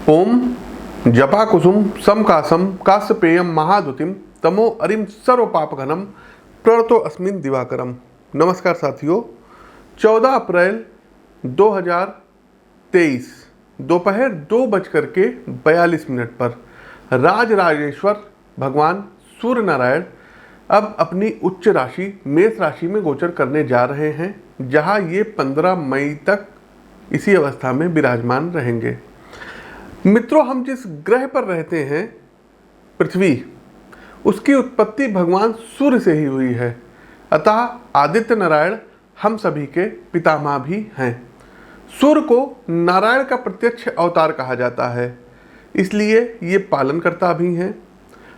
ओम जपा कुसुम समकासम कास्यपेयम महादुतिम तमो अरिम सर्व पापघनम प्रणतो अस्मिन दिवाकरम। नमस्कार साथियों, 14 अप्रैल 2023 दोपहर 2:42 पर राजराजेश्वर भगवान सूर्य नारायण अब अपनी उच्च राशि मेष राशि में गोचर करने जा रहे हैं, जहां ये 15 मई तक इसी अवस्था में विराजमान रहेंगे। मित्रों, हम जिस ग्रह पर रहते हैं पृथ्वी, उसकी उत्पत्ति भगवान सूर्य से ही हुई है। अतः आदित्य नारायण हम सभी के पितामह भी हैं। सूर्य को नारायण का प्रत्यक्ष अवतार कहा जाता है, इसलिए ये पालनकर्ता भी हैं।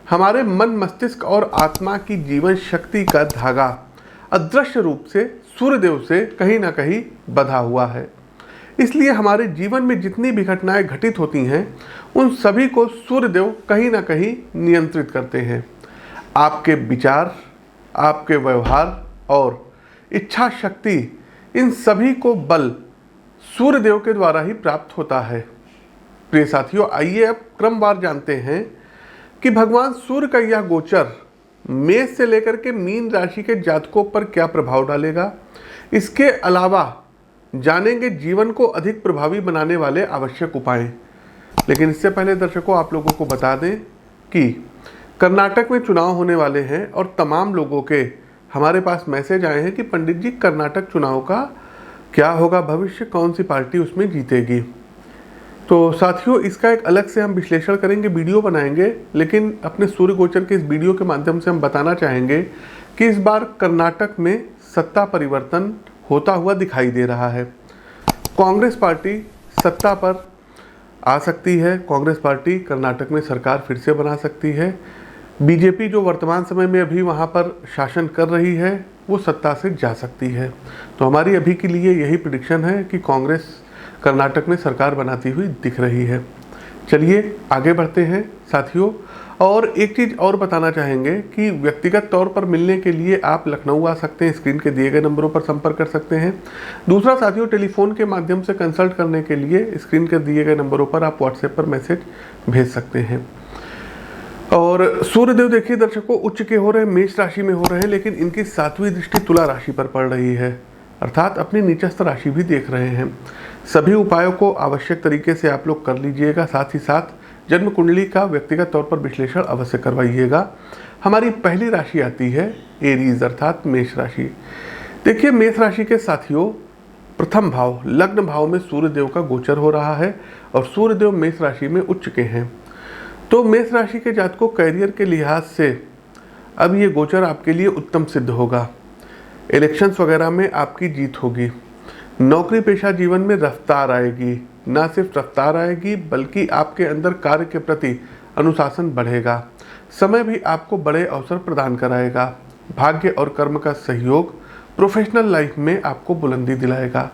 हमारे मन मस्तिष्क और आत्मा की जीवन शक्ति का धागा अदृश्य रूप से सूर्यदेव से कहीं ना कहीं बंधा हुआ है। इसलिए हमारे जीवन में जितनी भी घटनाएं घटित होती हैं, उन सभी को सूर्यदेव कहीं ना कहीं नियंत्रित करते हैं। आपके विचार, आपके व्यवहार और इच्छा शक्ति, इन सभी को बल सूर्यदेव के द्वारा ही प्राप्त होता है। प्रिय साथियों, आइए अब क्रमवार जानते हैं कि भगवान सूर्य का यह गोचर मेष से लेकर के मीन राशि के जातकों पर क्या प्रभाव डालेगा। इसके अलावा जानेंगे जीवन को अधिक प्रभावी बनाने वाले आवश्यक उपाय। लेकिन इससे पहले दर्शकों, आप लोगों को बता दें कि कर्नाटक में चुनाव होने वाले हैं और तमाम लोगों के हमारे पास मैसेज आए हैं कि पंडित जी, कर्नाटक चुनाव का क्या होगा भविष्य, कौन सी पार्टी उसमें जीतेगी। तो साथियों, इसका एक अलग से हम विश्लेषण करेंगे, वीडियो बनाएंगे। लेकिन अपने सूर्य गोचर के इस वीडियो के माध्यम से हम बताना चाहेंगे कि इस बार कर्नाटक में सत्ता परिवर्तन होता हुआ दिखाई दे रहा है। कांग्रेस पार्टी सत्ता पर आ सकती है। कांग्रेस पार्टी कर्नाटक में सरकार फिर से बना सकती है। बीजेपी जो वर्तमान समय में अभी वहां पर शासन कर रही है, वो सत्ता से जा सकती है। तो हमारी अभी के लिए यही प्रेडिक्शन है कि कांग्रेस कर्नाटक में सरकार बनाती हुई दिख रही है। चलिए आगे बढ़ते हैं साथियों। और एक चीज़ और बताना चाहेंगे कि व्यक्तिगत तौर पर मिलने के लिए आप लखनऊ आ सकते हैं, स्क्रीन के दिए गए नंबरों पर संपर्क कर सकते हैं। दूसरा साथियों, टेलीफोन के माध्यम से कंसल्ट करने के लिए स्क्रीन के दिए गए नंबरों पर आप व्हाट्सएप पर मैसेज भेज सकते हैं। और सूर्यदेव देखिए दर्शकों, उच्च के हो रहे हैं, मेष राशि में हो रहे हैं, लेकिन इनकी 7वीं दृष्टि तुला राशि पर पड़ रही है, अर्थात अपनी नीचस्थ राशि भी देख रहे हैं। सभी उपायों को आवश्यक तरीके से आप लोग कर लीजिएगा। साथ ही साथ जन्म कुंडली का व्यक्तिगत तौर पर विश्लेषण अवश्य करवाइएगा। हमारी पहली राशि आती है एरीज, अर्थात मेष राशि। देखिए, मेष राशि के साथियों, प्रथम भाव लग्न भाव में सूर्यदेव का गोचर हो रहा है और सूर्यदेव मेष राशि में उच्च के हैं। तो मेष राशि के जातकों, कैरियर के लिहाज से अब ये गोचर आपके लिए उत्तम सिद्ध होगा। इलेक्शंस वगैरह में आपकी जीत होगी। नौकरी पेशा जीवन में रफ्तार आएगी। ना सिर्फ रफ्तार आएगी, बल्कि आपके अंदर कार्य के प्रति अनुशासन बढ़ेगा। समय भी आपको बड़े अवसर प्रदान कराएगा। भाग्य और कर्म का सहयोग प्रोफेशनल लाइफ में आपको बुलंदी दिलाएगा।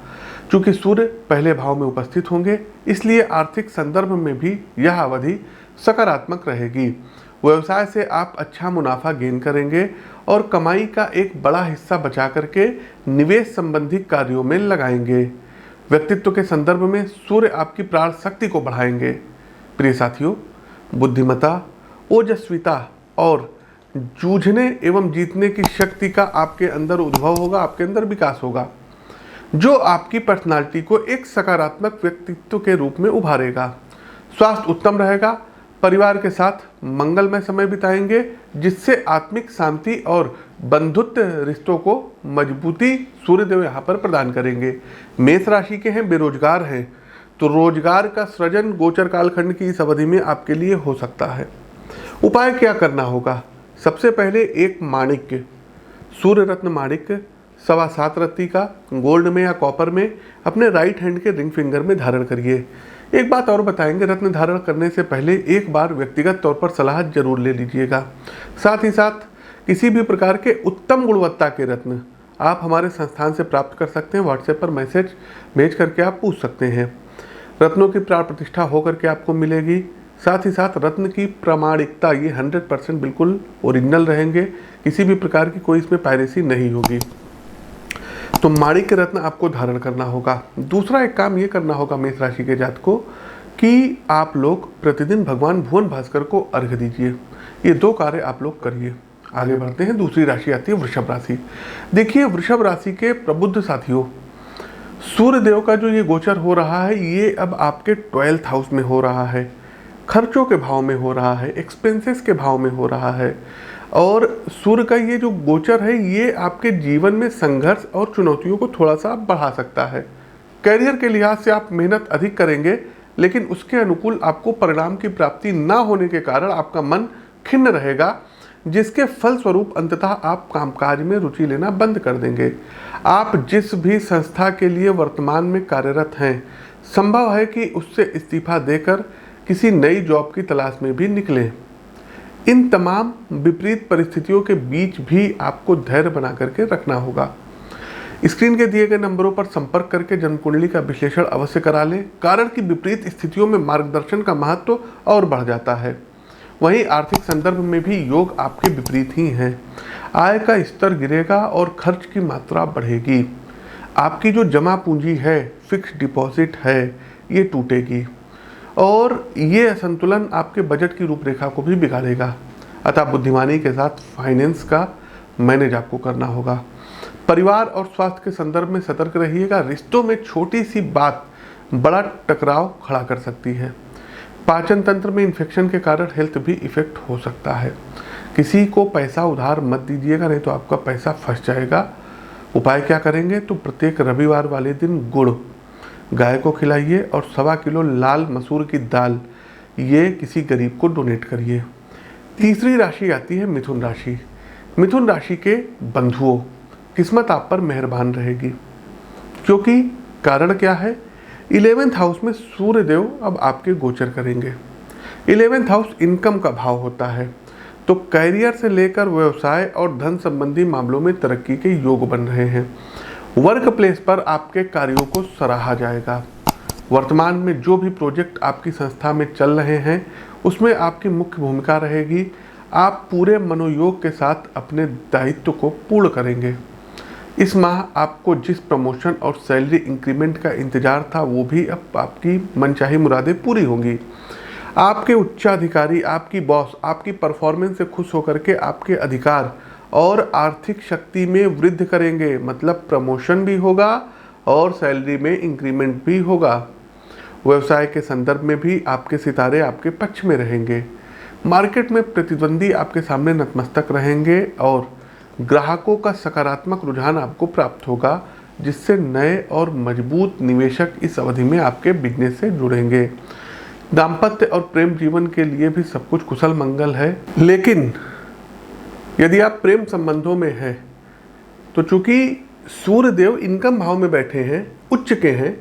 चूंकि सूर्य पहले भाव में उपस्थित होंगे, इसलिए आर्थिक संदर्भ में भी यह अवधि सकारात्मक रहेगी। व्यवसाय से आप अच्छा मुनाफा गेन करेंगे और कमाई का एक बड़ा हिस्सा बचा करके निवेश संबंधी कार्यों में लगाएंगे। व्यक्तित्व के संदर्भ में सूर्य आपकी प्राण शक्ति को बढ़ाएंगे। प्रिय साथियों, बुद्धिमत्ता, ओजस्विता और जूझने एवं जीतने की शक्ति का आपके अंदर उद्भव होगा, आपके अंदर विकास होगा, जो आपकी पर्सनालिटी को एक सकारात्मक व्यक्तित्व के रूप में उभारेगा। स्वास्थ्य उत्तम रहेगा। परिवार के साथ मंगलमय समय बिताएंगे, जिससे आत्मिक शांति और बंधुत्व रिश्तों को मजबूती सूर्यदेव यहाँ पर प्रदान करेंगे। मेष राशि के हैं, बेरोजगार हैं, तो रोजगार का सृजन गोचर कालखंड की इस अवधि में आपके लिए हो सकता है। उपाय क्या करना होगा? सबसे पहले एक माणिक्य, सूर्य रत्न माणिक्य 7.25 रत्ती का गोल्ड में या कॉपर में अपने राइट हैंड के रिंग फिंगर में धारण करिए। एक बात और बताएंगे, रत्न धारण करने से पहले एक बार व्यक्तिगत तौर पर सलाह जरूर ले लीजिएगा। साथ ही साथ किसी भी प्रकार के उत्तम गुणवत्ता के रत्न आप हमारे संस्थान से प्राप्त कर सकते हैं। व्हाट्सएप पर मैसेज भेज करके आप पूछ सकते हैं। रत्नों की प्राण प्रतिष्ठा होकर के आपको मिलेगी। साथ ही साथ रत्न की प्रामाणिकता, ये 100% बिल्कुल ओरिजिनल रहेंगे। किसी भी प्रकार की कोई इसमें पायरेसी नहीं होगी। तो माणिक्य रत्न आपको धारण करना होगा। दूसरा एक काम ये करना होगा मेष राशि के जातकों कि आप लोग प्रतिदिन भगवान भुवन भास्कर को अर्घ्य दीजिए। ये 2 कार्य आप लोग करिए। आगे बढ़ते हैं, दूसरी राशि आती है वृषभ राशि। देखिए वृषभ राशि के प्रबुद्ध साथियों, सूर्य देव का जो ये गोचर हो रहा है ये अब आपके 12th हाउस में हो रहा है, खर्चों के भाव में हो रहा है, एक्सपेंसेस के भाव में हो रहा है। और सूर्य का ये जो गोचर है ये आपके जीवन में संघर्ष और चुनौतियों को थोड़ा सा बढ़ा सकता है। कैरियर के लिहाज से आप मेहनत अधिक करेंगे, लेकिन उसके अनुकूल आपको परिणाम की प्राप्ति ना होने के कारण आपका मन खिन्न रहेगा, जिसके फलस्वरूप अंततः आप कामकाज में रुचि लेना बंद कर देंगे। आप जिस भी संस्था के लिए वर्तमान में कार्यरत हैं, संभव है कि उससे इस्तीफा देकर किसी नई जॉब की तलाश में भी निकलें। इन तमाम विपरीत परिस्थितियों के बीच भी आपको धैर्य बना करके रखना होगा। स्क्रीन के दिए गए नंबरों पर संपर्क करके जन्म कुंडली का विश्लेषण अवश्य करा लें, कारण कि विपरीत स्थितियों में मार्गदर्शन का महत्व और बढ़ जाता है। वहीं आर्थिक संदर्भ में भी योग आपके विपरीत ही हैं। आय का स्तर गिरेगा और खर्च की मात्रा बढ़ेगी। आपकी जो जमा पूंजी है, फिक्स डिपॉजिट है, ये टूटेगी और ये असंतुलन आपके बजट की रूपरेखा को भी बिगाड़ेगा। अतः बुद्धिमानी के साथ फाइनेंस का मैनेज आपको करना होगा। परिवार और स्वास्थ्य के संदर्भ में सतर्क रहिएगा। रिश्तों में छोटी सी बात बड़ा टकराव खड़ा कर सकती है। पाचन तंत्र में इन्फेक्शन के कारण हेल्थ भी इफेक्ट हो सकता है। किसी को पैसा उधार मत दीजिएगा, नहीं तो आपका पैसा फंस जाएगा। उपाय क्या करेंगे, तो प्रत्येक रविवार वाले दिन गुड़ गाय को खिलाइए और 1.25 किलो लाल मसूर की दाल ये किसी गरीब को डोनेट करिए। तीसरी राशि आती है मिथुन राशि। मिथुन राशि के बंधुओं, किस्मत आप पर मेहरबान रहेगी, क्योंकि कारण क्या है, 11th हाउस में सूर्य देव अब आपके गोचर करेंगे। 11th हाउस इनकम का भाव होता है, तो कैरियर से लेकर व्यवसाय और धन संबंधी मामलों में तरक्की के योग बन रहे हैं। वर्क प्लेस पर आपके कार्यों को सराहा जाएगा। वर्तमान में जो भी प्रोजेक्ट आपकी संस्था में चल रहे हैं उसमें आपकी मुख्य भूमिका रहेगी। आप पूरे मनोयोग के साथ अपने दायित्व को पूर्ण करेंगे। इस माह आपको जिस प्रमोशन और सैलरी इंक्रीमेंट का इंतजार था वो भी अब आपकी मनचाही मुरादें पूरी होंगी। आपके उच्चाधिकारी, आपकी बॉस आपकी परफॉर्मेंस से खुश होकर के आपके अधिकार और आर्थिक शक्ति में वृद्धि करेंगे, मतलब प्रमोशन भी होगा और सैलरी में इंक्रीमेंट भी होगा। व्यवसाय के संदर्भ में भी आपके सितारे आपके पक्ष में रहेंगे। मार्केट में प्रतिद्वंदी आपके सामने नतमस्तक रहेंगे और ग्राहकों का सकारात्मक रुझान आपको प्राप्त होगा, जिससे नए और मजबूत निवेशक इस अवधि में आपके बिजनेस से जुड़ेंगे। दाम्पत्य और प्रेम जीवन के लिए भी सब कुछ कुशल मंगल है, लेकिन यदि आप प्रेम संबंधों में हैं तो चूंकि सूर्य देव इनकम भाव में बैठे हैं, उच्च के हैं,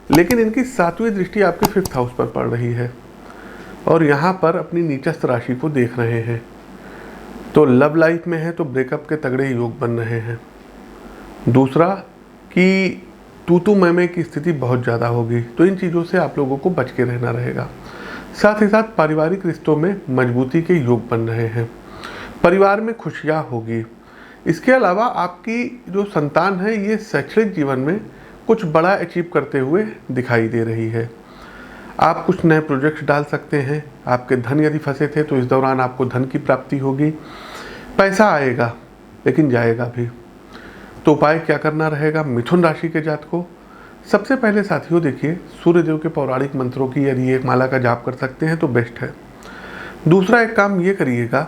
लेकिन इनकी 7वीं दृष्टि आपके 5th हाउस पर पड़ रही है और यहाँ पर अपनी नीचस्थ राशि को देख रहे हैं। तो लव लाइफ में है तो ब्रेकअप के तगड़े योग बन रहे हैं। दूसरा कि तू मैं की स्थिति बहुत ज़्यादा होगी, तो इन चीज़ों से आप लोगों को बच के रहना रहेगा। साथ ही साथ पारिवारिक रिश्तों में मजबूती के योग बन रहे हैं। परिवार में खुशियाँ होगी। इसके अलावा आपकी जो संतान है ये शैक्षणिक जीवन में कुछ बड़ा अचीव करते हुए दिखाई दे रही है। आप कुछ नए प्रोजेक्ट्स डाल सकते हैं। आपके धन यदि फंसे थे तो इस दौरान आपको धन की प्राप्ति होगी। पैसा आएगा लेकिन जाएगा भी। तो उपाय क्या करना रहेगा मिथुन राशि के जातकों? सबसे पहले साथियों देखिए, सूर्यदेव के पौराणिक मंत्रों की यदि एक माला का जाप कर सकते हैं तो बेस्ट है। दूसरा एक काम ये करिएगा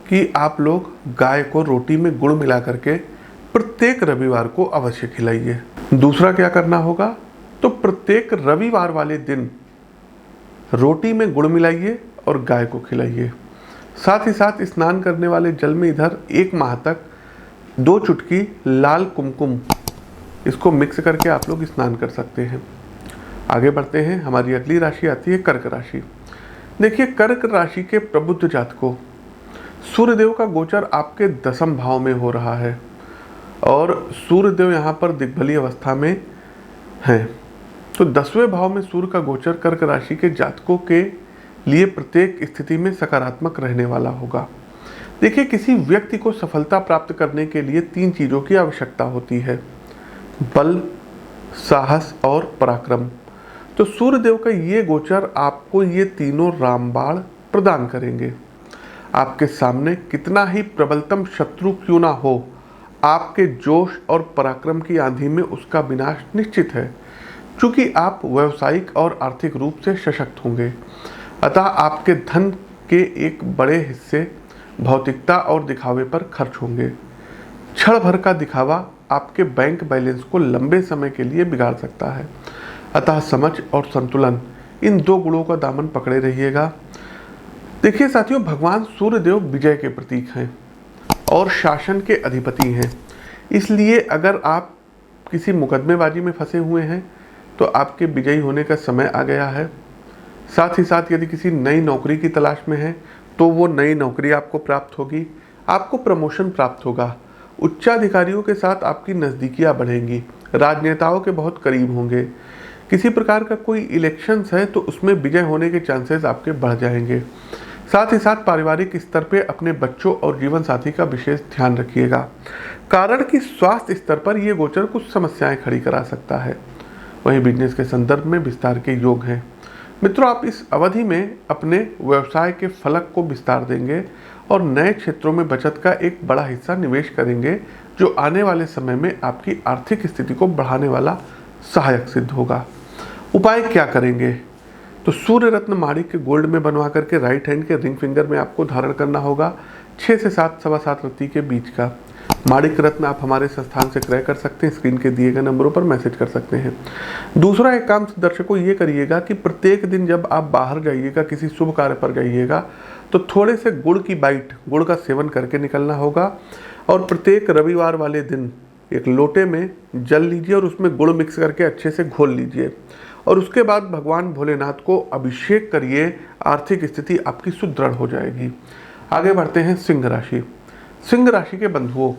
कि आप लोग गाय को रोटी में गुड़ मिला करके प्रत्येक रविवार को अवश्य खिलाइए। दूसरा क्या करना होगा, तो प्रत्येक रविवार वाले दिन रोटी में गुड़ मिलाइए और गाय को खिलाइए। साथ ही साथ स्नान करने वाले जल में इधर 1 माह तक 2 चुटकी लाल कुमकुम इसको मिक्स करके आप लोग स्नान कर सकते हैं। आगे बढ़ते हैं, हमारी अगली राशि आती है कर्क राशि। देखिए कर्क राशि के प्रबुद्ध जातकों, सूर्यदेव का गोचर आपके 10वें भाव में हो रहा है और सूर्यदेव यहाँ पर दिग्बली अवस्था में हैं। तो 10वें भाव में सूर्य का गोचर कर्क राशि के जातकों के लिए प्रत्येक स्थिति में सकारात्मक रहने वाला होगा। देखिए किसी व्यक्ति को सफलता प्राप्त करने के लिए 3 चीज़ों की आवश्यकता होती है, बल, साहस और पराक्रम। तो सूर्यदेव का ये गोचर आपको ये तीनों रामबाण प्रदान करेंगे। आपके सामने कितना ही प्रबलतम शत्रु क्यों ना हो, आपके जोश और पराक्रम की आंधी में उसका विनाश निश्चित है, क्योंकि आप व्यावसायिक और आर्थिक रूप से सशक्त होंगे। अतः आपके धन के एक बड़े हिस्से भौतिकता और दिखावे पर खर्च होंगे। क्षण भर का दिखावा आपके बैंक बैलेंस को लंबे समय के लिए बिगाड़ सकता है। अतः समझ और संतुलन, इन दो गुणों का दामन पकड़े रहिएगा। देखिए साथियों, भगवान सूर्यदेव विजय के प्रतीक हैं और शासन के अधिपति हैं। इसलिए अगर आप किसी मुकदमेबाजी में फंसे हुए हैं तो आपके विजयी होने का समय आ गया है। साथ ही साथ यदि किसी नई नौकरी की तलाश में है तो वो नई नौकरी आपको प्राप्त होगी, आपको प्रमोशन प्राप्त होगा। उच्चाधिकारियों के साथ आपकी नज़दीकियाँ बढ़ेंगी, राजनेताओं के बहुत करीब होंगे। किसी प्रकार का कोई इलेक्शंस है तो उसमें विजय होने के चांसेस आपके बढ़ जाएंगे। साथ ही साथ पारिवारिक स्तर पे अपने बच्चों और जीवन साथी का विशेष ध्यान रखिएगा, कारण कि स्वास्थ्य स्तर पर यह गोचर कुछ समस्याएं खड़ी करा सकता है। वहीं बिजनेस के संदर्भ में विस्तार के योग हैं। मित्रों, आप इस अवधि में अपने व्यवसाय के फलक को विस्तार देंगे और नए क्षेत्रों में बचत का एक बड़ा हिस्सा निवेश करेंगे, जो आने वाले समय में आपकी आर्थिक स्थिति को बढ़ाने वाला सहायक सिद्ध होगा। उपाय क्या करेंगे? तो सूर्य रत्न माणिक के गोल्ड में बनवा करके राइट हैंड के रिंग फिंगर में आपको धारण करना होगा। 6 से 7 सवा 7 रत्ती के बीच का माणिक रत्न आप हमारे संस्थान से क्रय कर सकते हैं। स्क्रीन के दिए गए नंबरों पर मैसेज कर सकते हैं। दूसरा एक काम दर्शकों ये करिएगा कि प्रत्येक दिन जब आप बाहर जाइएगा, किसी शुभ कार्य पर जाइएगा, तो थोड़े से गुड़ की बाइट, गुड़ का सेवन करके निकलना होगा। और प्रत्येक रविवार वाले दिन एक लोटे में जल लीजिए और उसमें गुड़ मिक्स करके अच्छे से घोल लीजिए और उसके बाद भगवान भोलेनाथ को अभिषेक करिए। आर्थिक स्थिति आपकी सुदृढ़ हो जाएगी। आगे बढ़ते हैं सिंह राशि। सिंह राशि के बंधुओं,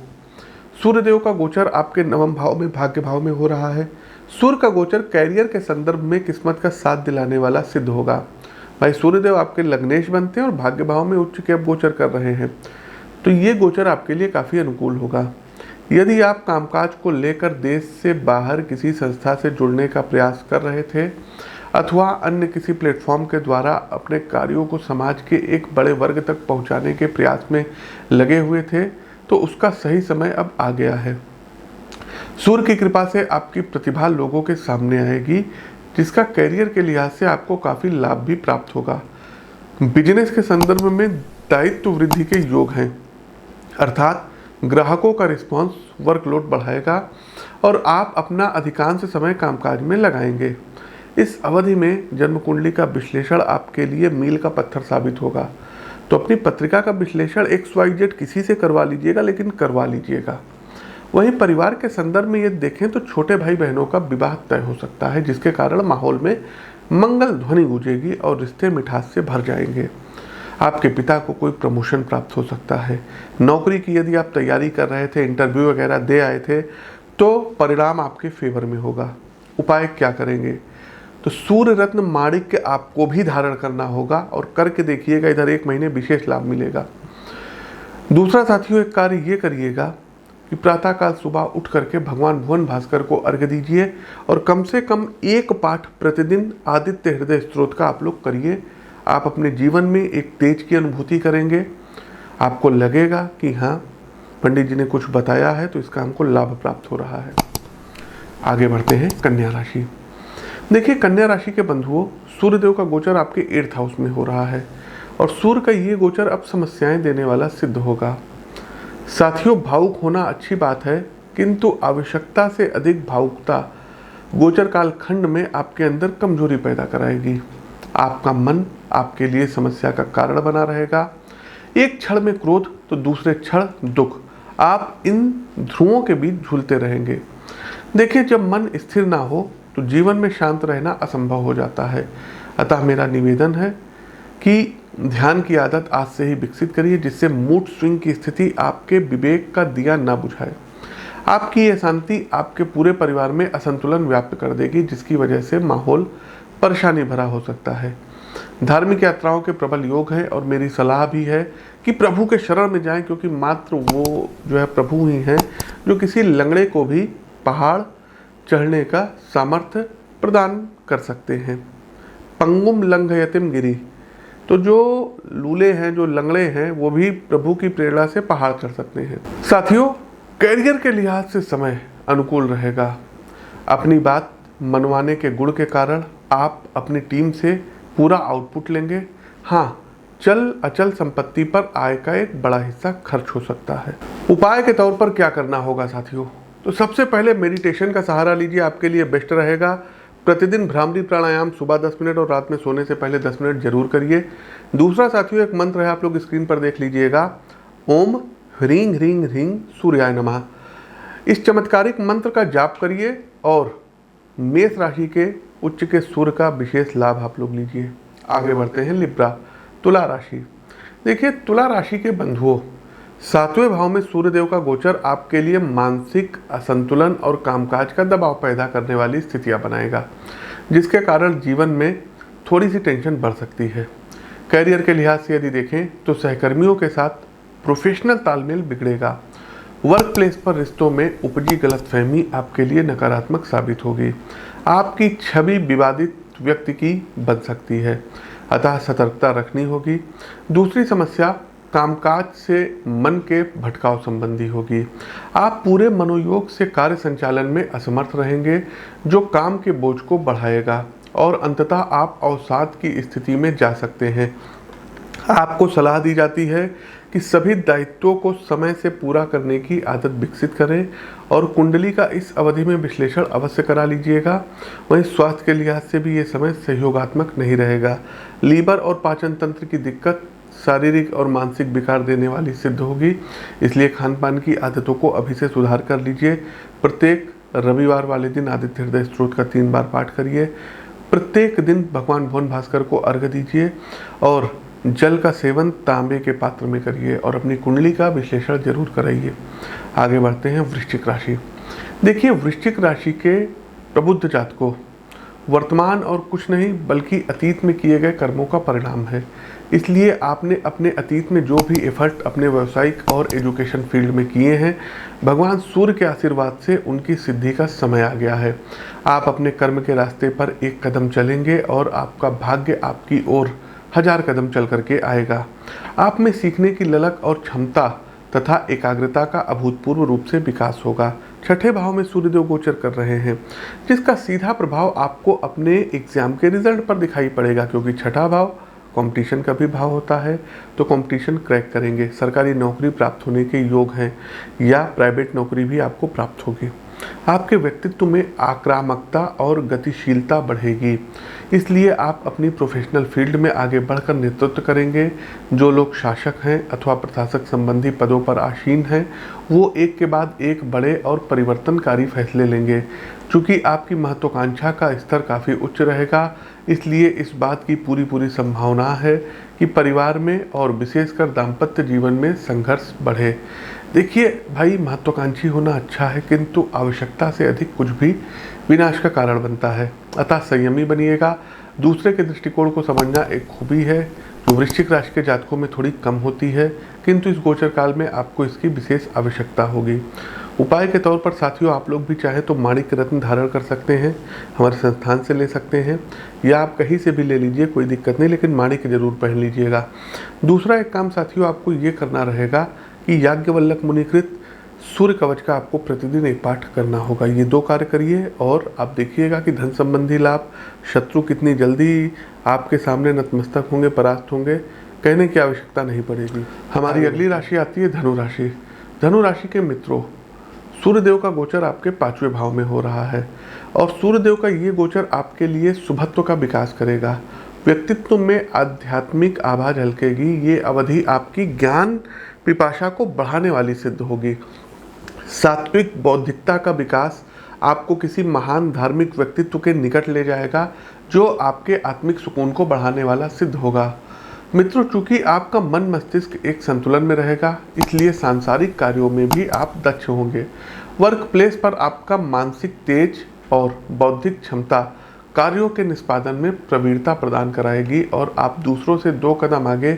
सूर्यदेव का गोचर आपके नवम भाव में, भाग्य भाव में हो रहा है। सूर्य का गोचर कैरियर के संदर्भ में किस्मत का साथ दिलाने वाला सिद्ध होगा। भाई, सूर्यदेव आपके लग्नेश बनते हैं और भाग्य भाव में उच्च के अब गोचर कर रहे हैं, तो ये गोचर आपके लिए काफ़ी अनुकूल होगा। यदि आप कामकाज को लेकर देश से बाहर किसी संस्था से जुड़ने का प्रयास कर रहे थे अथवा अन्य किसी प्लेटफॉर्म के द्वारा अपने कार्यों को समाज के एक बड़े वर्ग तक पहुंचाने के प्रयास में लगे हुए थे, तो उसका सही समय अब आ गया है। सूर्य की कृपा से आपकी प्रतिभा लोगों के सामने आएगी, जिसका करियर के लिहाज से आपको काफ़ी लाभ भी प्राप्त होगा। बिजनेस के संदर्भ में दायित्व वृद्धि के योग हैं, अर्थात ग्राहकों का रिस्पांस वर्कलोड बढ़ाएगा और आप अपना अधिकांश समय कामकाज में लगाएंगे। इस अवधि में जन्म कुंडली का विश्लेषण आपके लिए मील का पत्थर साबित होगा। तो अपनी पत्रिका का विश्लेषण XYZ किसी से करवा लीजिएगा, लेकिन करवा लीजिएगा। वहीं परिवार के संदर्भ में ये देखें तो छोटे भाई बहनों का विवाह तय हो सकता है, जिसके कारण माहौल में मंगल ध्वनि गूंजेगी और रिश्ते मिठास से भर जाएंगे। आपके पिता को कोई प्रमोशन प्राप्त हो सकता है। नौकरी की यदि आप तैयारी कर रहे थे, इंटरव्यू वगैरह दे आए थे, तो परिणाम आपके फेवर में होगा। उपाय क्या करेंगे? तो सूर्य रत्न माणिक्य आपको भी धारण करना होगा और करके देखिएगा, इधर 1 महीने विशेष लाभ मिलेगा। दूसरा साथियों, एक कार्य ये करिएगा कि प्रातःकाल सुबह उठ करके भगवान भुवन भास्कर को अर्घ्य दीजिए और कम से कम 1 पाठ प्रतिदिन आदित्य हृदय स्तोत्र का आप लोग करिए। आप अपने जीवन में एक तेज की अनुभूति करेंगे। आपको लगेगा कि हाँ, पंडित जी ने कुछ बताया है तो इसका हमको लाभ प्राप्त हो रहा है। आगे बढ़ते हैं कन्या राशि। देखिए, कन्या राशि के बंधुओं, सूर्यदेव का गोचर आपके 8th हाउस में हो रहा है और सूर्य का ये गोचर अब समस्याएं देने वाला सिद्ध होगा। साथियों, भावुक होना अच्छी बात है, किंतु आवश्यकता से अधिक भावुकता गोचर काल खंड में आपके अंदर कमजोरी पैदा कराएगी। आपका मन आपके लिए समस्या का कारण बना रहेगा। एक क्षण में क्रोध तो दूसरे क्षण दुख, आप इन ध्रुवों के बीच झूलते रहेंगे। देखिए, जब मन स्थिर ना हो तो जीवन में शांत रहना असंभव हो जाता है। अतः मेरा निवेदन है कि ध्यान की आदत आज से ही विकसित करिए, जिससे मूड स्विंग की स्थिति आपके विवेक का दिया ना बुझाए। आपकी यह शांति आपके पूरे परिवार में असंतुलन व्याप्त कर देगी, जिसकी वजह से माहौल परेशानी भरा हो सकता है। धार्मिक यात्राओं के प्रबल योग है और मेरी सलाह भी है कि प्रभु के शरण में जाएं, क्योंकि मात्र वो जो है प्रभु ही हैं जो किसी लंगड़े को भी पहाड़ चढ़ने का सामर्थ्य प्रदान कर सकते हैं। पंगुम लंघयतिम गिरी, तो जो लूले हैं, जो लंगड़े हैं, वो भी प्रभु की प्रेरणा से पहाड़ चढ़ सकते हैं। साथियों, कैरियर के लिहाज से समय अनुकूल रहेगा। अपनी बात मनवाने के गुण के कारण आप अपनी टीम से पूरा आउटपुट लेंगे। हाँ, चल अचल संपत्ति पर आय का एक बड़ा हिस्सा खर्च हो सकता है। उपाय के तौर पर क्या करना होगा साथियों? तो सबसे पहले मेडिटेशन का सहारा लीजिए, आपके लिए बेस्ट रहेगा। प्रतिदिन भ्रामरी प्राणायाम सुबह 10 मिनट और रात में सोने से पहले 10 मिनट जरूर करिए। दूसरा साथियों, एक मंत्र है, आप लोग स्क्रीन पर देख लीजिएगा। ओम ह्रीं ह्रीं ह्रीं सूर्याय नमः। इस चमत्कारिक मंत्र का जाप करिए और मेष राशि के उच्च के सूर्य का विशेष लाभ आप लोग लीजिए। आगे बढ़ते हैं लिब्रा, तुला राशि। देखिए, तुला राशि के बंधुओं, 7वें भाव में सूर्यदेव का गोचर आपके लिए मानसिक असंतुलन और कामकाज का दबाव पैदा करने वाली स्थितियां बनाएगा, जिसके कारण जीवन में थोड़ी सी टेंशन बढ़ सकती है। कैरियर के लिहाज से यदि देखें तो सहकर्मियों के साथ प्रोफेशनल तालमेल बिगड़ेगा। वर्क प्लेस पर रिश्तों में उपजी गलतफहमी आपके लिए नकारात्मक साबित होगी। आपकी छवि विवादित व्यक्ति की बन सकती है, अतः सतर्कता रखनी होगी। दूसरी समस्या कामकाज से मन के भटकाव संबंधी होगी। आप पूरे मनोयोग से कार्य संचालन में असमर्थ रहेंगे, जो काम के बोझ को बढ़ाएगा और अंततः आप अवसाद की स्थिति में जा सकते हैं। आपको सलाह दी जाती है कि सभी दायित्वों को समय से पूरा करने की आदत विकसित करें और कुंडली का इस अवधि में विश्लेषण अवश्य करा लीजिएगा। वहीं स्वास्थ्य के लिहाज से भी ये समय सहयोगात्मक नहीं रहेगा। लीवर और पाचन तंत्र की दिक्कत शारीरिक और मानसिक विकार देने वाली सिद्ध होगी, इसलिए खान पान की आदतों को अभी से सुधार कर लीजिए। प्रत्येक रविवार वाले दिन आदित्य हृदय स्तोत्र का 3 बार पाठ करिए। प्रत्येक दिन भगवान भुवन भास्कर को अर्घ्य दीजिए और जल का सेवन तांबे के पात्र में करिए और अपनी कुंडली का विश्लेषण जरूर कराइए। आगे बढ़ते हैं वृश्चिक राशि। देखिए, वृश्चिक राशि के प्रबुद्ध जातकों, वर्तमान और कुछ नहीं बल्कि अतीत में किए गए कर्मों का परिणाम है। इसलिए आपने अपने अतीत में जो भी एफर्ट अपने व्यावसायिक और एजुकेशन फील्ड में किए हैं, भगवान सूर्य के आशीर्वाद से उनकी सिद्धि का समय आ गया है। आप अपने कर्म के रास्ते पर एक कदम चलेंगे और आपका भाग्य आपकी ओर 1000 कदम चल करके आएगा। आप में सीखने की ललक और क्षमता तथा एकाग्रता का अभूतपूर्व रूप से विकास होगा। 6ठे भाव में सूर्यदेव गोचर कर रहे हैं, जिसका सीधा प्रभाव आपको अपने एग्जाम के रिजल्ट पर दिखाई पड़ेगा, क्योंकि 6ठा भाव कंपटीशन का भी भाव होता है, तो कंपटीशन क्रैक करेंगे। सरकारी नौकरी प्राप्त होने के योग हैं या प्राइवेट नौकरी भी आपको प्राप्त होगी। आपके व्यक्तित्व में आक्रामकता और गतिशीलता बढ़ेगी, इसलिए आप अपनी प्रोफेशनल फील्ड में आगे बढ़कर नेतृत्व करेंगे। जो लोग शासक हैं अथवा प्रशासक संबंधी पदों पर आसीन हैं, वो एक के बाद एक बड़े और परिवर्तनकारी फैसले लेंगे। चूँकि आपकी महत्वाकांक्षा का स्तर काफ़ी उच्च रहेगा, इसलिए इस बात की पूरी संभावना है कि परिवार में और विशेषकर दाम्पत्य जीवन में संघर्ष बढ़े। देखिए भाई, महत्वाकांक्षी होना अच्छा है, किंतु आवश्यकता से अधिक कुछ भी विनाश का कारण बनता है, अतः संयमी बनिएगा। दूसरे के दृष्टिकोण को समझना एक खूबी है जो वृश्चिक राशि के जातकों में थोड़ी कम होती है, किंतु इस गोचर काल में आपको इसकी विशेष आवश्यकता होगी। उपाय के तौर पर साथियों, आप लोग भी चाहे तो माणिक रत्न धारण कर सकते हैं, हमारे संस्थान से ले सकते हैं, या आप कहीं से भी ले लीजिए, कोई दिक्कत नहीं, लेकिन माणिक जरूर पहन लीजिएगा। दूसरा एक काम साथियों, आपको ये करना रहेगा कि याज्ञवल्लभ मुनिकृत सूर्य कवच का आपको प्रतिदिन एक पाठ करना होगा। ये 2 कार्य करिए और आप देखिएगा कि धन संबंधी लाभ, शत्रु कितनी जल्दी आपके सामने नतमस्तक होंगे, परास्त होंगे, कहने की आवश्यकता नहीं पड़ेगी। हमारी अगली राशि आती है धनु राशि। धनु राशि के मित्रों, सूर्यदेव का गोचर आपके 5वें भाव में हो रहा है और सूर्यदेव का ये गोचर आपके लिए शुभत्व का विकास करेगा। व्यक्तित्व में आध्यात्मिक आभा झलकेगी। ये अवधि आपकी ज्ञान पिपाशा को बढ़ाने वाली सिद्ध होगी। सात्विक बौद्धिकता का विकास आपको किसी महान धार्मिक व्यक्तित्व के निकट ले जाएगा, जो आपके आत्मिक सुकून को बढ़ाने वाला सिद्ध होगा। मित्रों, चूंकि आपका मन मस्तिष्क एक संतुलन में रहेगा, इसलिए सांसारिक कार्यों में भी आप दक्ष होंगे। वर्क प्लेस पर आपका मानसिक तेज और बौद्धिक क्षमता कार्यों के निष्पादन में प्रवीणता प्रदान कराएगी और आप दूसरों से 2 कदम आगे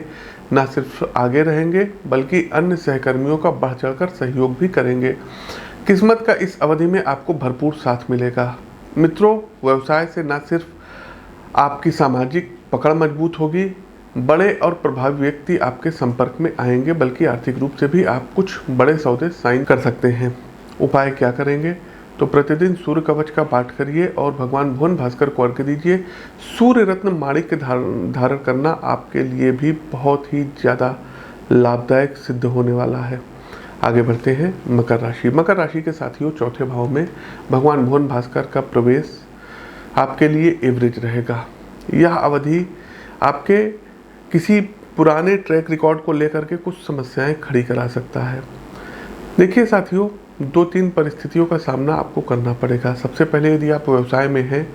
न सिर्फ आगे रहेंगे, बल्कि अन्य सहकर्मियों का बढ़ चढ़कर सहयोग भी करेंगे। किस्मत का इस अवधि में आपको भरपूर साथ मिलेगा। मित्रों, व्यवसाय से न सिर्फ आपकी सामाजिक पकड़ मजबूत होगी, बड़े और प्रभावी व्यक्ति आपके संपर्क में आएंगे, बल्कि आर्थिक रूप से भी आप कुछ बड़े सौदे साइन कर सकते हैं। उपाय क्या करेंगे? तो प्रतिदिन सूर्य कवच का पाठ करिए और भगवान भुवन भास्कर को अर्घ्य दीजिए। सूर्य रत्न माणिक्य धारण करना आपके लिए भी बहुत ही ज़्यादा लाभदायक सिद्ध होने वाला है। आगे बढ़ते हैं मकर राशि। मकर राशि के साथियों, चौथे भाव में भगवान भुवन भास्कर का प्रवेश आपके लिए एवरेज रहेगा। यह अवधि आपके किसी पुराने ट्रैक रिकॉर्ड को लेकर के कुछ समस्याएं खड़ी करा सकता है। देखिए साथियों, 2-3 परिस्थितियों का सामना आपको करना पड़ेगा। सबसे पहले, यदि आप व्यवसाय में हैं,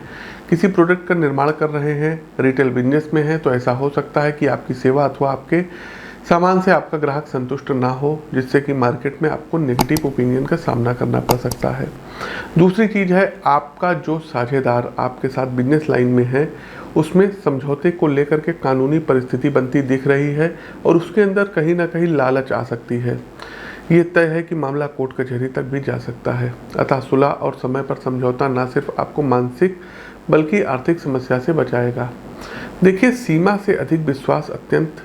किसी प्रोडक्ट का निर्माण कर रहे हैं, रिटेल बिजनेस में हैं, तो ऐसा हो सकता है कि आपकी सेवा अथवा आपके सामान से आपका ग्राहक संतुष्ट ना हो, जिससे कि मार्केट में आपको नेगेटिव ओपिनियन का सामना करना पड़ सकता है। दूसरी चीज़ है, आपका जो साझेदार आपके साथ बिजनेस लाइन में है, उसमें समझौते को लेकर के कानूनी परिस्थिति बनती दिख रही है और उसके अंदर कहीं ना कहीं लालच आ सकती है। ये तय है कि मामला कोर्ट कचहरी तक भी जा सकता है। अतः सुलह और समय पर समझौता न सिर्फ आपको मानसिक बल्कि आर्थिक समस्या से बचाएगा। देखिए, सीमा से अधिक विश्वास अत्यंत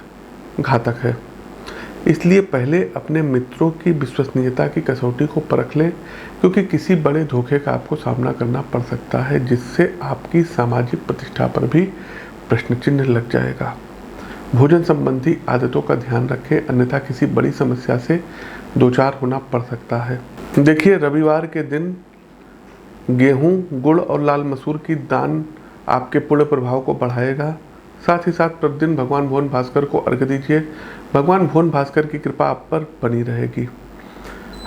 घातक है, इसलिए पहले अपने मित्रों की विश्वसनीयता की कसौटी को परख लें, क्योंकि किसी बड़े धोखे का आपको सामना करना पड़ सकता है, जिससे आपकी सामाजिक प्रतिष्ठा पर भी प्रश्न चिन्ह लग जाएगा। भोजन संबंधी आदतों का ध्यान रखें, अन्यथा किसी बड़ी समस्या से दो चार होना पड़ सकता है। देखिए, रविवार के दिन गेहूं, गुड़ और लाल मसूर की दान आपके पुण्य प्रभाव को बढ़ाएगा। साथ ही साथ प्रतिदिन भगवान भुवन भास्कर को अर्घ्य दीजिए। भगवान भुवन भास्कर की कृपा आप पर बनी रहेगी।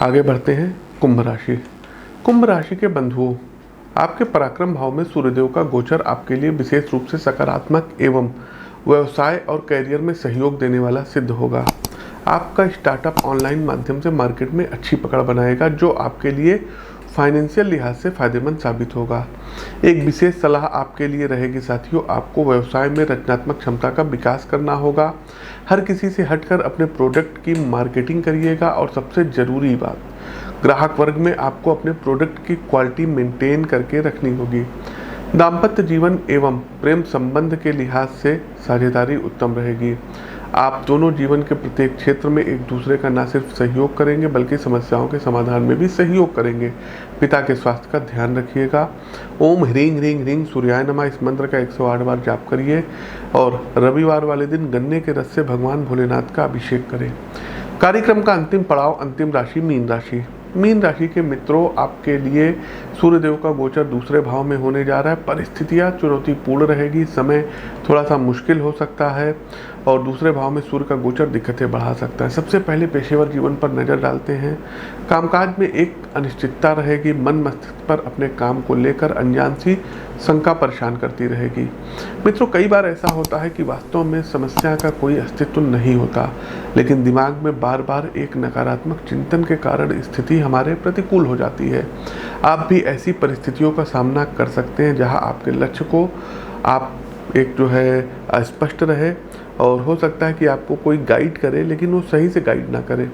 आगे बढ़ते हैं कुंभ राशि। कुंभ राशि के बंधुओं, आपके पराक्रम भाव में सूर्यदेव का गोचर आपके लिए विशेष रूप से सकारात्मक एवं व्यवसाय और कैरियर में सहयोग देने वाला सिद्ध होगा। आपका स्टार्टअप ऑनलाइन माध्यम से मार्केट में अच्छी पकड़ बनाएगा, जो आपके लिए फाइनेंशियल लिहाज से फायदेमंद साबित होगा। एक विशेष सलाह आपके लिए रहेगी साथियों, आपको व्यवसाय में रचनात्मक क्षमता का विकास करना होगा। हर किसी से हटकर अपने प्रोडक्ट की मार्केटिंग करिएगा और सबसे ज़रूरी बात, ग्राहक वर्ग में आपको अपने प्रोडक्ट की क्वालिटी मेंटेन करके रखनी होगी। दाम्पत्य जीवन एवं प्रेम संबंध के लिहाज से साझेदारी उत्तम रहेगी। आप दोनों जीवन के प्रत्येक क्षेत्र में एक दूसरे का न सिर्फ सहयोग करेंगे, बल्कि समस्याओं के समाधान में भी सहयोग करेंगे। पिता के स्वास्थ्य का ध्यान रखिएगा। ओम ह्रीं ह्रीं ह्रीं सूर्याय नमः इस मंत्र का 108 बार जाप करिए और रविवार वाले दिन गन्ने के रस से भगवान भोलेनाथ का अभिषेक करें। कार्यक्रम का अंतिम पड़ाव, अंतिम राशि मीन राशि। मीन राशि के मित्रों, आपके लिए सूर्यदेव का गोचर दूसरे भाव में होने जा रहा है। परिस्थितियां चुनौतीपूर्ण रहेगी, समय थोड़ा सा मुश्किल हो सकता है और दूसरे भाव में सूर्य का गोचर दिक्कतें बढ़ा सकता है। सबसे पहले पेशेवर जीवन पर नज़र डालते हैं। कामकाज में एक अनिश्चितता रहेगी। मन मस्तिष्क पर अपने काम को लेकर अनजान सी शंका परेशान करती रहेगी। मित्रों, कई बार ऐसा होता है कि वास्तव में समस्या का कोई अस्तित्व नहीं होता, लेकिन दिमाग में बार बार एक नकारात्मक चिंतन के कारण स्थिति हमारे प्रतिकूल हो जाती है। आप भी ऐसी परिस्थितियों का सामना कर सकते हैं जहां आपके लक्ष्य को आप एक जो है अस्पष्ट रहे और हो सकता है कि आपको कोई गाइड करे, लेकिन वो सही से गाइड ना करे।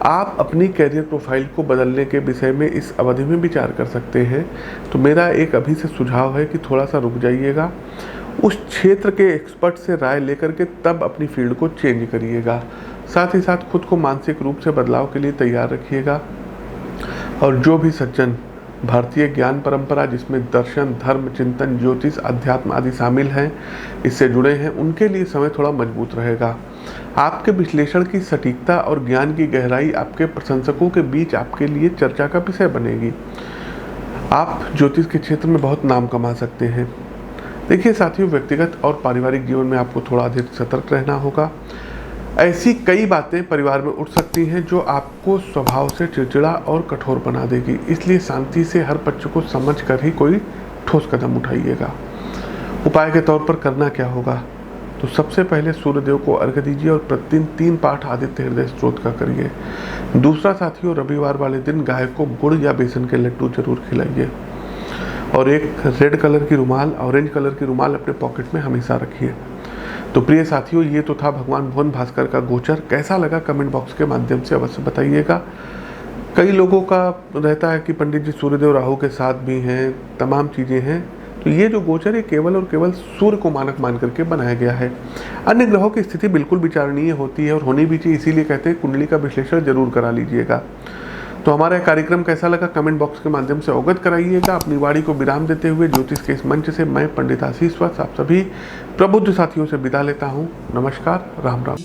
आप अपनी कैरियर प्रोफाइल को बदलने के विषय में इस अवधि में विचार कर सकते हैं। तो मेरा एक अभी से सुझाव है कि थोड़ा सा रुक जाइएगा, उस क्षेत्र के एक्सपर्ट से राय लेकर के तब अपनी फील्ड को चेंज करिएगा। साथ ही साथ खुद को मानसिक रूप से बदलाव के लिए तैयार रखिएगा। और जो भी सज्जन भारतीय ज्ञान परंपरा, जिसमें दर्शन, धर्म, चिंतन, ज्योतिष, अध्यात्म आदि शामिल हैं, इससे जुड़े हैं, उनके लिए समय थोड़ा मजबूत रहेगा। आपके विश्लेषण की सटीकता और ज्ञान की गहराई आपके प्रशंसकों के बीच आपके लिए चर्चा का विषय बनेगी। आप ज्योतिष के क्षेत्र में बहुत नाम कमा सकते हैं। देखिए साथियों, व्यक्तिगत और पारिवारिक जीवन में आपको थोड़ा अधिक सतर्क रहना होगा। ऐसी कई बातें परिवार में उठ सकती हैं जो आपको स्वभाव से चिड़चिड़ा और कठोर बना देगी, इसलिए शांति से हर पक्ष को समझ कर ही कोई ठोस कदम उठाइएगा। उपाय के तौर पर करना क्या होगा? तो सबसे पहले सूर्यदेव को अर्घ्य दीजिए और प्रतिदिन 3 पाठ आदित्य हृदय स्तोत्र का करिए। दूसरा साथियों, रविवार वाले दिन गाय को गुड़ या बेसन के लड्डू जरूर खिलाइए और एक रेड कलर की रुमाल, ऑरेंज कलर की रुमाल अपने पॉकेट में हमेशा रखिए। तो प्रिय साथियों, ये तो था भगवान भुवन भास्कर का गोचर। कैसा लगा कमेंट बॉक्स के माध्यम से अवश्य बताइएगा। कई लोगों का रहता है कि पंडित जी सूर्यदेव राहु के साथ भी हैं, तमाम चीज़ें हैं। तो ये जो गोचर है केवल और केवल सूर्य को मानक मान करके बनाया गया है। अन्य ग्रहों की स्थिति बिल्कुल विचारणीय होती है और होनी भी चाहिए, इसीलिए कहते हैं कुंडली का विश्लेषण जरूर करा लीजिएगा। तो हमारा कार्यक्रम कैसा लगा कमेंट बॉक्स के माध्यम से अवगत कराइएगा। अपनी वाणी को विराम देते हुए ज्योतिष के इस मंच से मैं पंडित आशीष वत्स आप सभी प्रबुद्ध साथियों से विदा लेता हूँ। नमस्कार, राम राम।